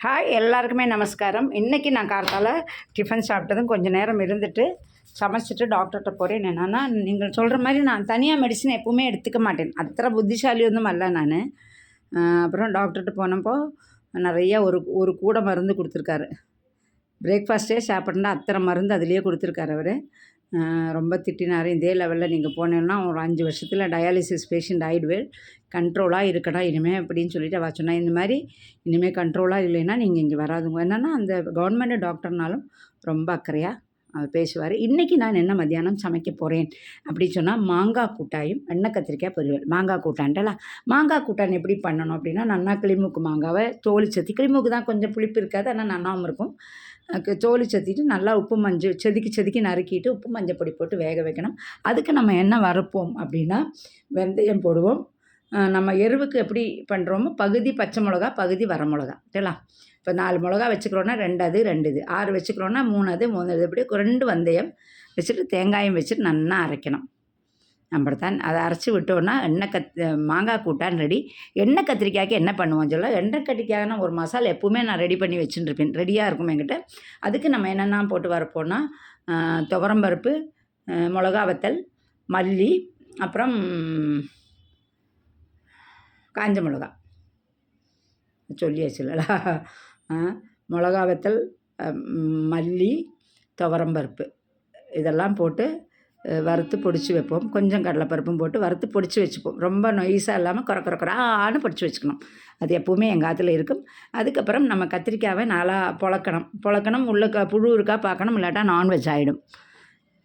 Hi எல்லாருக்குமே நமஸ்காரம். இன்றைக்கி நான் கார்த்தால டிஃபன் சாப்பிட்டதும் கொஞ்சம் நேரம் இருந்துட்டு சமைச்சிட்டு டாக்டர்கிட்ட போகிறேன். என்னென்னா, நீங்கள் சொல்கிற மாதிரி நான் தனியாக மெடிசன் எப்போவுமே எடுத்துக்க மாட்டேன். அத்தனை புத்திசாலி ஒன்றும் அல்ல நான். அப்புறம் டாக்டர்கிட்ட போனப்போ நிறையா ஒரு கூடை மருந்து கொடுத்துருக்காரு. பிரேக்ஃபாஸ்ட்டே சாப்பிட்னா அத்தனை மருந்து அதிலேயே கொடுத்துருக்காரு அவர். ரொம்ப திட்டினார். இதே லெவலில் நீங்கள் போனேன்னா ஒரு 5 வருஷத்தில் டயாலிசிஸ் பேஷண்ட் ஆகிடுவேன், கண்ட்ரோலாக இருக்கணும் இனிமேல் அப்படின்னு சொல்லிட்டு அவள் சொன்னால். இந்த மாதிரி இனிமேல் கண்ட்ரோலாக இல்லைன்னா நீங்கள் இங்கே வராதுங்க. என்னென்னா, அந்த கவர்மெண்ட் டாக்டர்னாலும் ரொம்ப அக்கறையாக அவர் பேசுவார். இன்றைக்கி நான் என்ன மத்தியானம் சமைக்க போகிறேன் அப்படின்னு சொன்னால், மாங்காய் கூட்டாயும் எண்ணெய் கத்திரிக்காய் பொரியல். மாங்காய் கூட்டான்ட்டலாம். மாங்காய் கூட்டான் எப்படி பண்ணணும் அப்படின்னா, நன்னா கிளிமூக்கு மாங்காவை தோல் சத்தி, கிளிமூக்கு தான் கொஞ்சம் புளிப்பு இருக்காது, ஆனால் நன்னாவும் இருக்கும். தோல் சத்திட்டு நல்லா உப்பு மஞ்சள் செதுக்கி நறுக்கிட்டு உப்பு மஞ்சள் பொடி போட்டு வேக வைக்கணும். அதுக்கு நம்ம என்ன வறுப்போம் அப்படின்னா, வெந்தயம் போடுவோம். நம்ம எருவுக்கு எப்படி பண்ணுறோமோ பகுதி பச்சை மிளகா, பகுதி வர மிளகா. சரிங்களா? இப்போ 4 மிளகா வச்சுக்கிறோன்னா 2 அது 2 இது, 6 வச்சுக்கிறோன்னா 3 அது 3 இது, இப்படி 2 வெந்தயம் வச்சுட்டு தேங்காயம் வச்சுட்டு நல்லா அரைக்கணும். அப்படித்தான் அதை அரைச்சி விட்டோன்னா மாங்காய் கூட்டான் ரெடி. எண்ணெய் கத்திரிக்காய்க்கு என்ன பண்ணுவோம் சொல்ல, எண்ணெய் கத்திரிக்காய்னா ஒரு மசாலா எப்போவுமே நான் ரெடி பண்ணி வச்சுட்டுருப்பேன், ரெடியாக இருக்கும் என்கிட்ட. அதுக்கு நம்ம என்னென்ன போட்டு வரப்போனா, துவரம்பருப்பு, மிளகா வத்தல், மல்லி, அப்புறம் காஞ்ச மிளகா சொல்லியாச்சுல்ல. மிளகா வத்தல், மல்லி, துவரம்பருப்பு இதெல்லாம் போட்டு வறுத்து பொடிச்சு வைப்போம். கொஞ்சம் கடலைப்பருப்பும் போட்டு வறுத்து பொடிச்சு வச்சுப்போம். ரொம்ப நொய்ஸாக இல்லாமல் குறக்குறான்னு பொடிச்சு வச்சுக்கணும். அது எப்போவுமே எங்கள் ஆற்றுல இருக்கும். அதுக்கப்புறம் நம்ம கத்திரிக்காவை நல்லா பொழக்கணும். உள்ள புழு இருக்கா பார்க்கணும், இல்லாட்டா நான்வெஜ் ஆகிடும்.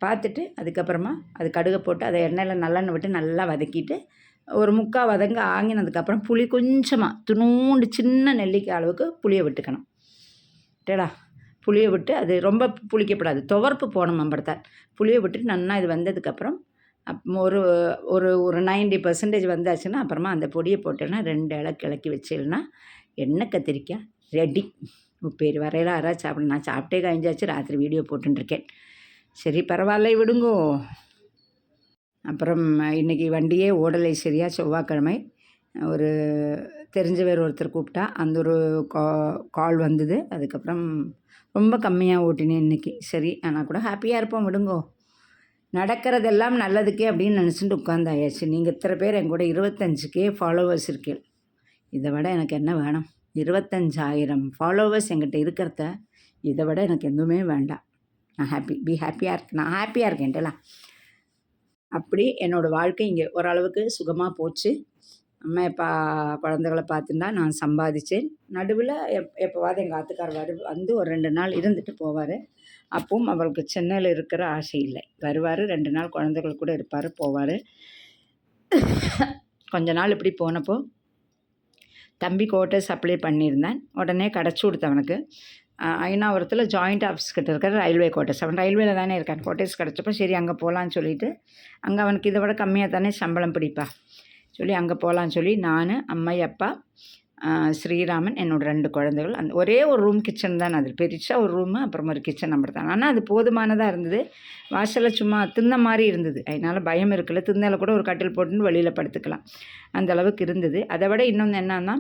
பார்த்துட்டு அதுக்கப்புறமா அது கடுகை போட்டு அதை எண்ணெயில் நல்லெண்ணெய் விட்டு நல்லா வதக்கிட்டு ஒரு 3/4 வதங்க ஆங்கினதுக்கப்புறம் புளி கொஞ்சமாக துணூண்டு சின்ன நெல்லிக்காய் அளவுக்கு புளியை விட்டுக்கணும். டேடா புளியை விட்டு, அது ரொம்ப புளிக்கப்படாது, துவர்ப்பு போகணும் நம்பறத்தான். புளியை விட்டுட்டு நல்லா இது வந்ததுக்கப்புறம் ஒரு ஒரு ஒரு 90% வந்தாச்சுன்னா அப்புறமா அந்த பொடியை போட்டேன்னா 2 இலக்கி வச்சில்னா எண்ணெய் கத்திரிக்காய் ரெடி. பேர் வரையில யாராவது சாப்பிட, நான் சாப்பிட்டே கழிஞ்சாச்சு, ராத்திரி வீடியோ போட்டுருக்கேன். சரி பரவாயில்ல விடுங்கோ. அப்புறம் இன்றைக்கி வண்டியே ஓடலை சரியாக. செவ்வாய்க்கிழமை ஒரு தெரிஞ்சவர் ஒருத்தர் கூப்பிட்டா, அந்த ஒரு கால் வந்தது. அதுக்கப்புறம் ரொம்ப கம்மியாக ஓட்டினேன் இன்றைக்கி. சரி, ஆனால் கூட ஹாப்பியாக இருப்போம், விடுங்கோ. நடக்கிறதெல்லாம் நல்லதுக்கே அப்படின்னு நினச்சிட்டு உட்காந்தாயாச்சு. நீங்கள் இத்தனை பேர் என் கூட 25K ஃபாலோவர்ஸ் இருக்கீங்க. இதை விட எனக்கு என்ன வேணும்? 25,000 ஃபாலோவர்ஸ் என்கிட்ட இருக்கிறத இதை விட எனக்கு எதுவுமே வேண்டாம். நான் ஹாப்பியாக இருக்கேன். நான் ஹாப்பியாக இருக்கேன்ட்டலாம். அப்படி என்னோடய வாழ்க்கை இங்கே ஓரளவுக்கு சுகமாக போச்சு. அம்மா குழந்தைகளை பார்த்துருந்தா நான் சம்பாதிச்சேன். நடுவில் எப்போவாது எங்கள் ஆத்துக்கார் வந்து ஒரு 2 நாள் இருந்துட்டு போவார். அப்பவும் அவருக்கு சென்னையில் இருக்கிற ஆசை இல்லை. வருவார், 2 நாள் குழந்தைகள் கூட இருப்பார், போவார். கொஞ்ச நாள் இப்படி போனப்போ தம்பி குவார்ட்டர்ஸ் அப்ளை பண்ணியிருந்தேன். உடனே கிடச்சி கொடுத்தவனுக்கு. ஐநாவரத்தில் ஜாயிண்ட் ஆஃபீஸ் கிட்ட இருக்கிற ரயில்வே குவார்ட்டர்ஸ். அவன் ரயில்வேல தானே இருக்கான். குவார்ட்டர்ஸ் கிடச்சப்போ சரி அங்கே போகலான்னு சொல்லிவிட்டு, அங்கே அவனுக்கு இதை விட கம்மியாக தானே சம்பளம் பிடிப்பா சொல்லி அங்கே போகலான்னு சொல்லி நான், அம்மா, அப்பா, ஸ்ரீராமன், என்னோடய 2 குழந்தைகள். அந்த ஒரே ஒரு ரூம் கிச்சன் தான், அது பெருசாக ஒரு ரூமு, அப்புறம் ஒரு கிச்சன் நம்பர் தான். ஆனால் அது போதுமானதாக இருந்தது. வாசலில் சும்மா திண்ணை மாதிரி இருந்தது, அதனால் பயம் இருக்குல்ல. திண்ணையில் கூட ஒரு கட்டில் போட்டுன்னு வெளியில் படுத்துக்கலாம், அந்த அளவுக்கு இருந்தது. அதை விட இன்னொன்று என்னன்னா,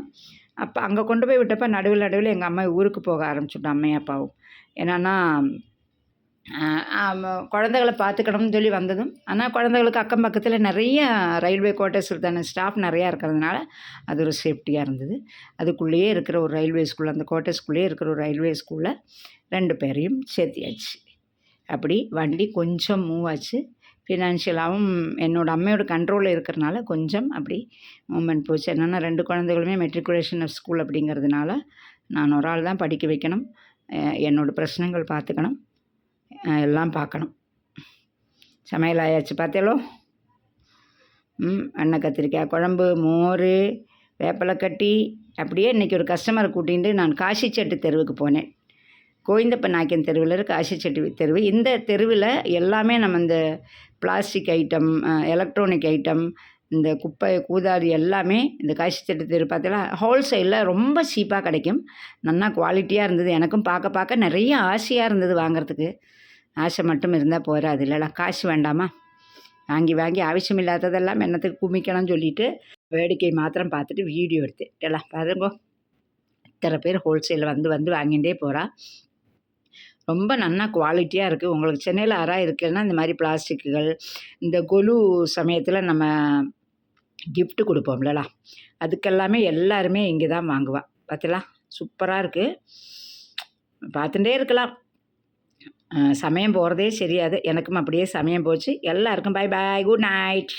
அப்போ அங்கே கொண்டு போய் விட்டப்போ நடுவில் எங்கள் அம்மா ஊருக்கு போக ஆரம்பிச்சுட்டோம், அம்மையும் அப்பாவும். என்னென்னா, குழந்தைகளை பார்த்துக்கணும்னு சொல்லி வந்ததும், ஆனால் குழந்தைகளுக்கு அக்கம் பக்கத்தில் நிறைய ரயில்வே குவார்ட்டர்ஸ் தானே, ஸ்டாஃப் நிறையா இருக்கிறதுனால அது ஒரு சேஃப்டியாக இருந்தது. அதுக்குள்ளேயே இருக்கிற ஒரு ரயில்வே ஸ்கூல், அந்த குவார்ட்டர்ஸ்குள்ளேயே இருக்கிற ஒரு ரயில்வே ஸ்கூலில் 2 பேரையும் சேர்த்தியாச்சு. அப்படி வண்டி கொஞ்சம் மூவ் ஆச்சு. ஃபினான்ஷியலாகவும் என்னோடய அம்மையோட கண்ட்ரோலில் இருக்கிறனால கொஞ்சம் அப்படி மூமெண்ட் போச்சு. என்னென்னா 2 குழந்தைகளுமே மெட்ரிகுலேஷன் ஸ்கூல் அப்படிங்கிறதுனால நான் ஒரு ஆள் தான் படிக்க வைக்கணும். என்னோடய பிரச்சனைகள் பார்த்துக்கணும், எல்லாம் பார்க்கணும். சமையல் ஆயாச்சு பார்த்தேலோ. எண்ணெய் கத்திரிக்காய் குழம்பு, மோர், வேப்பிலை கட்டி. அப்படியே இன்றைக்கி ஒரு கஸ்டமரை கூட்டிகிட்டு நான் காசிச்செட்டு தெருவுக்கு போனேன். கோவிந்தப்ப நாயக்கன் தெருவில் இருக்க காசிச்செட்டி தெருவு. இந்த தெருவில் எல்லாமே நம்ம இந்த பிளாஸ்டிக் ஐட்டம், எலக்ட்ரானிக் ஐட்டம், இந்த குப்பை கூதாடி எல்லாமே இந்த காசிச்செட்டி தெரு பார்த்தீங்கன்னா ஹோல்சேலில் ரொம்ப சீப்பாக கிடைக்கும். நல்லா குவாலிட்டியாக இருந்தது. எனக்கும் பார்க்க நிறைய ஆசையாக இருந்தது வாங்கிறதுக்கு. ஆசை மட்டும் இருந்தால் போகாது இல்லைல்ல, காசு வேண்டாமா? வாங்கி அவசியம் இல்லாததெல்லாம் என்னத்துக்கு குமிக்கணும்னு சொல்லிவிட்டு வேடிக்கை மாத்திரம் பார்த்துட்டு வீடியோ எடுத்து எல்லாம் பாருங்கோ. இத்தனை பேர் ஹோல்சேலில் வந்து வாங்கிட்டே போகிறா. ரொம்ப நன்னா குவாலிட்டியாக இருக்குது. உங்களுக்கு சென்னையில் யாராக இருக்குன்னா இந்த மாதிரி பிளாஸ்டிக்குகள், இந்த கொலு சமயத்தில் நம்ம gift கொடுப்போம்லடா, அதுக்கெல்லாமே எல்லாருமே இங்கே தான் வாங்குவா. பார்த்தீங்களா, சூப்பராக இருக்குது. பார்த்துட்டே இருக்கலாம். சமயம் போகிறதே தெரியாது. எனக்கும் அப்படியே சமயம் போச்சு. எல்லாருக்கும் பாய் பாய், குட் நைட்.